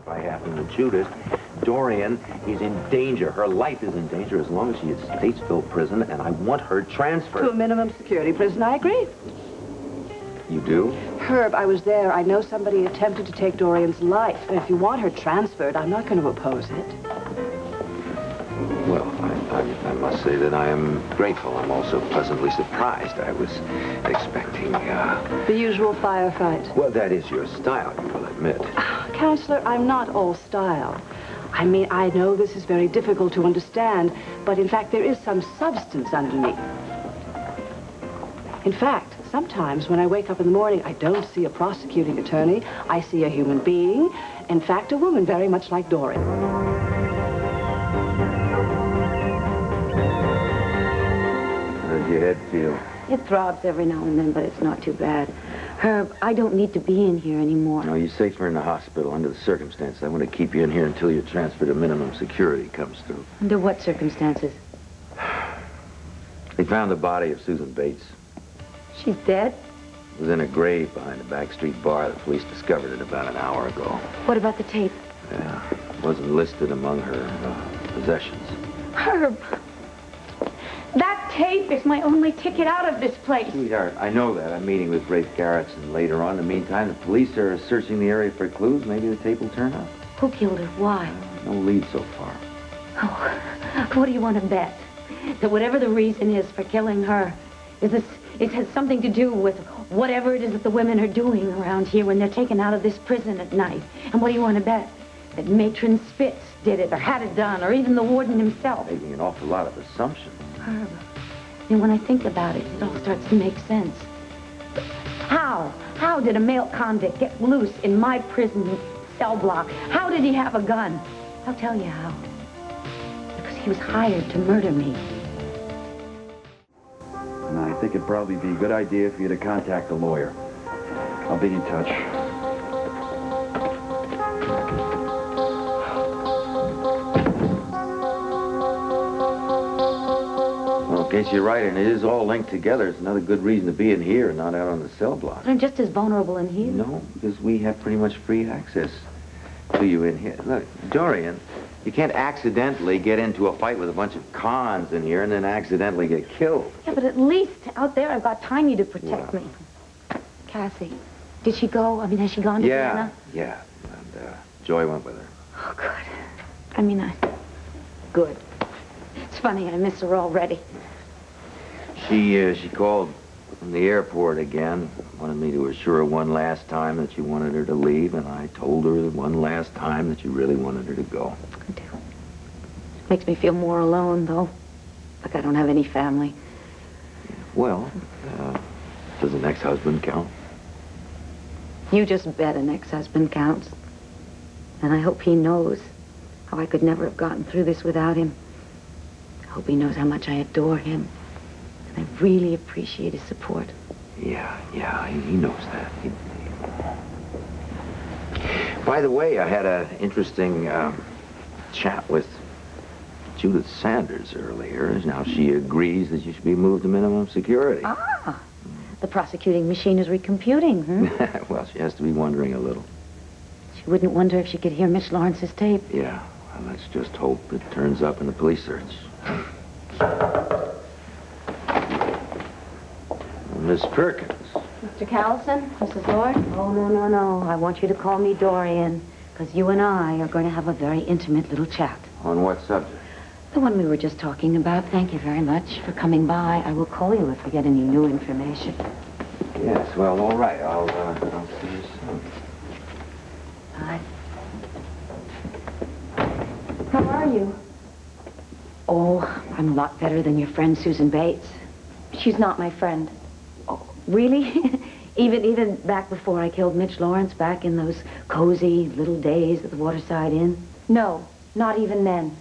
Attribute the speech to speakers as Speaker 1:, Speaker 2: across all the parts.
Speaker 1: if I happen to Judith. Dorian is in danger. Her life is in danger as long as she is Statesville prison, and I want her transferred.
Speaker 2: To a minimum security prison, I agree.
Speaker 1: You do?
Speaker 2: Herb, I was there. I know somebody attempted to take Dorian's life. And if you want her transferred, I'm not going to oppose it.
Speaker 1: Well, I must say that I am grateful. I'm also pleasantly surprised. I was expecting,
Speaker 2: The usual firefight.
Speaker 1: Well, that is your style, you will admit.
Speaker 2: Counselor, I'm not all style. I mean, I know this is very difficult to understand, but in fact, there is some substance underneath. In fact, sometimes when I wake up in the morning, I don't see a prosecuting attorney. I see a human being. In fact, a woman very much like Dorian.
Speaker 1: How does your head feel?
Speaker 3: It throbs every now and then, but it's not too bad. Herb, I don't need to be in here anymore.
Speaker 1: No, you're safer in the hospital under the circumstances. I want to keep you in here until your transfer to minimum security comes through.
Speaker 3: Under what circumstances?
Speaker 1: They found the body of Susan Bates.
Speaker 3: She's dead?
Speaker 1: It was in a grave behind a Backstreet bar. The police discovered it about an hour ago.
Speaker 3: What about the tape?
Speaker 1: Yeah, it wasn't listed among her possessions.
Speaker 3: Herb, that tape is my only ticket out of this place.
Speaker 1: Sweetheart, I know that. I'm meeting with Rafe Garrettson later on. In the meantime, the police are searching the area for clues. Maybe the tape will turn up.
Speaker 3: Who killed her? Why?
Speaker 1: No lead so far.
Speaker 3: Oh, what do you want to bet? That whatever the reason is for killing her, it has something to do with whatever it is that the women are doing around here when they're taken out of this prison at night. And what do you want to bet? That Matron Spitz did it, or had it done, or even the warden himself.
Speaker 1: Making an awful lot of assumptions.
Speaker 3: Herb, and when I think about it, it all starts to make sense. How? How did a male convict get loose in my prison cell block? How did he have a gun? I'll tell you how. Because he was hired to murder me.
Speaker 4: And I think it'd probably be a good idea for you to contact a lawyer. I'll be in touch.
Speaker 1: Well, in case you're right, and it is all linked together, it's another good reason to be in here and not out on the cell block.
Speaker 3: But I'm just as vulnerable in here.
Speaker 1: No, because we have pretty much free access to you in here. Look, Dorian, you can't accidentally get into a fight with a bunch of cons in here and then accidentally get killed.
Speaker 3: Yeah, but at least out there I've got Tiny to protect me. Cassie, did she go? I mean, has she gone to Vienna?
Speaker 1: Yeah. And Joy went with her.
Speaker 3: Oh, good. I mean, good. It's funny, I miss her already.
Speaker 1: She called from the airport again, wanted me to assure her one last time that you wanted her to leave, and I told her one last time that you really wanted her to go.
Speaker 3: I do. Makes me feel more alone, though. Like I don't have any family.
Speaker 1: Well, does an ex-husband count?
Speaker 3: You just bet an ex-husband counts. And I hope he knows how I could never have gotten through this without him. I hope he knows how much I adore him. And I really appreciate his support.
Speaker 1: Yeah, he knows that. By the way, I had an interesting chat with Judith Sanders earlier. Now she agrees that you should be moved to minimum security.
Speaker 3: Ah, the prosecuting machine is recomputing, hmm?
Speaker 1: Well, she has to be wondering a little.
Speaker 3: She wouldn't wonder if she could hear Miss Lawrence's tape.
Speaker 1: Yeah, well, let's just hope it turns up in the police search. Miss Perkins.
Speaker 3: Mr. Callison, Mrs. Lord? Oh, no. I want you to call me Dorian, because you and I are going to have a very intimate little chat.
Speaker 1: On what subject?
Speaker 3: The one we were just talking about. Thank you very much for coming by. I will call you if I get any new information.
Speaker 1: Yes, well, all right. I'll see you soon.
Speaker 3: Bye. How are you? Oh, I'm a lot better than your friend Susan Bates.
Speaker 5: She's not my friend.
Speaker 3: Oh, really? even back before I killed Mitch Lawrence, back in those cozy little days at the Waterside Inn?
Speaker 5: No, not even then.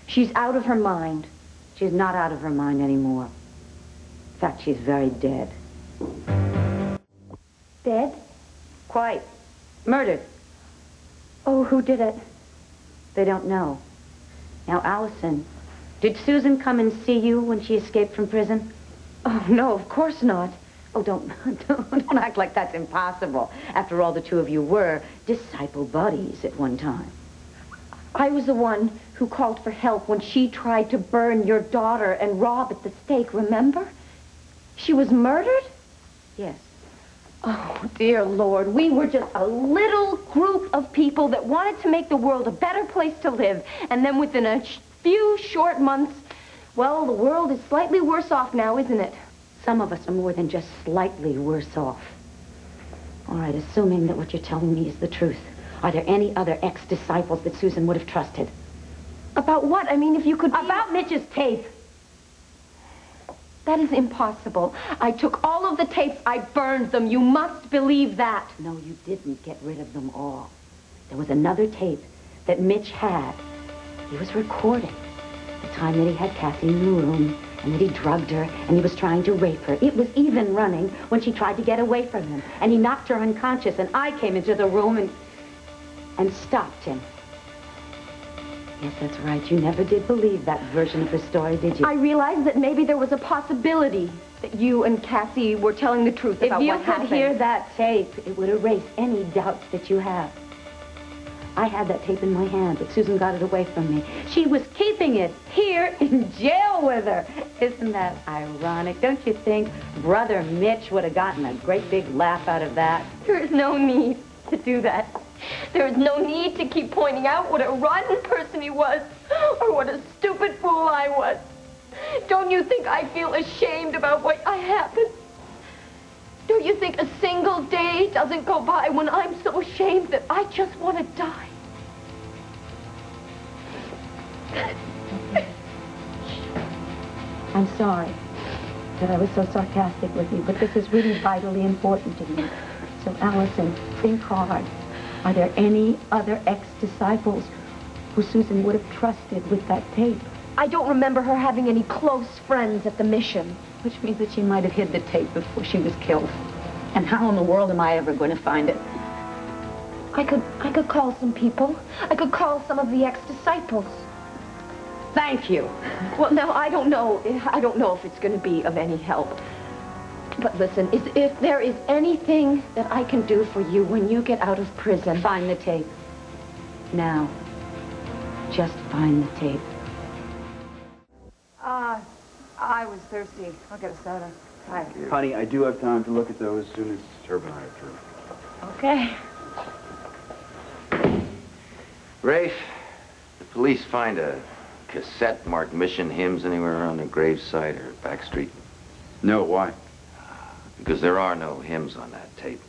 Speaker 5: She's out of her mind.
Speaker 3: She's not out of her mind anymore. In fact, she's very dead.
Speaker 5: Dead?
Speaker 3: Quite. Murdered.
Speaker 5: Oh, who did it?
Speaker 3: They don't know. Now, Allison, did Susan come and see you when she escaped from prison?
Speaker 5: Oh, no, of course not.
Speaker 3: Oh, don't act like that's impossible. After all, the two of you were disciple buddies at one time.
Speaker 5: I was the one who called for help when she tried to burn your daughter and Rob at the stake, remember? She was murdered?
Speaker 3: Yes.
Speaker 5: Oh, dear Lord, we were just a little group of people that wanted to make the world a better place to live. And then within a few short months, well, the world is slightly worse off now, isn't it?
Speaker 3: Some of us are more than just slightly worse off. All right, assuming that what you're telling me is the truth, are there any other ex-disciples that Susan would have trusted?
Speaker 5: About what? I mean, if you could...
Speaker 3: About Mitch's tape.
Speaker 5: That is impossible. I took all of the tapes. I burned them. You must believe that.
Speaker 3: No, you didn't get rid of them all. There was another tape that Mitch had. He was recording the time that he had Cassie in the room and that he drugged her and he was trying to rape her. It was even running when she tried to get away from him. And he knocked her unconscious and I came into the room and stopped him. Yes, that's right. You never did believe that version of the story, did you?
Speaker 5: I realized that maybe there was a possibility that you and Cassie were telling the truth about what happened.
Speaker 3: If you could hear that tape, it would erase any doubts that you have. I had that tape in my hand, but Susan got it away from me. She was keeping it here in jail with her. Isn't that ironic? Don't you think Brother Mitch would have gotten a great big laugh out of that?
Speaker 5: There is no need to do that. There is no need to keep pointing out what a rotten person he was, or what a stupid fool I was. Don't you think I feel ashamed about what happened? Don't you think a single day doesn't go by when I'm so ashamed that I just want to die?
Speaker 3: I'm sorry that I was so sarcastic with you, but this is really vitally important to me. So, Allison, think hard. Are there any other ex-disciples who Susan would have trusted with that tape?
Speaker 5: I don't remember her having any close friends at the mission.
Speaker 3: Which means that she might have hid the tape before she was killed. And how in the world am I ever going to find it?
Speaker 5: I could call some people. I could call some of the ex-disciples.
Speaker 3: Thank you.
Speaker 5: Well, now, I don't know if it's going to be of any help. But listen, if there is anything that I can do for you when you get out of prison...
Speaker 3: Find the tape. Now. Just find the tape.
Speaker 6: I was thirsty. I'll get a soda. Hi.
Speaker 4: Honey, I do have time to look at those as soon as Herb and I are through.
Speaker 6: Okay.
Speaker 1: Rafe, the police find a cassette marked Mission Hymns anywhere around the gravesite or Backstreet?
Speaker 4: No, why?
Speaker 1: Because there are no hymns on that tape.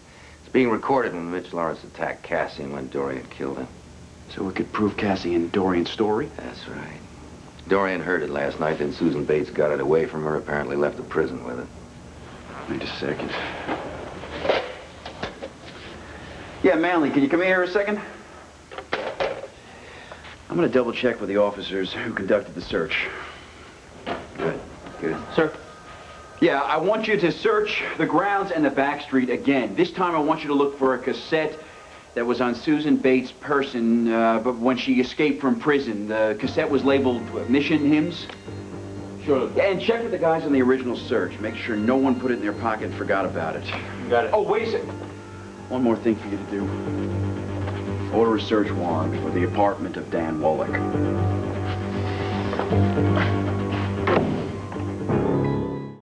Speaker 1: It's being recorded when Mitch Lawrence attacked Cassie and when Dorian killed him.
Speaker 4: So it could prove Cassie and Dorian's story?
Speaker 1: That's right. Dorian heard it last night, then Susan Bates got it away from her, apparently left the prison with it.
Speaker 4: Wait a second. Yeah, Manley, can you come here a second? I'm going to double check with the officers who conducted the search.
Speaker 1: Good. Good.
Speaker 4: Sir? Yeah, I want you to search the grounds and the back street again. This time I want you to look for a cassette that was on Susan Bates' person, but when she escaped from prison. The cassette was labeled Mission Hymns.
Speaker 7: Sure.
Speaker 4: Yeah, and check with the guys on the original search. Make sure no one put it in their pocket and forgot about it.
Speaker 7: Got it.
Speaker 4: Oh, wait a second. One more thing for you to do. Order a search warrant for the apartment of Dan Wolek.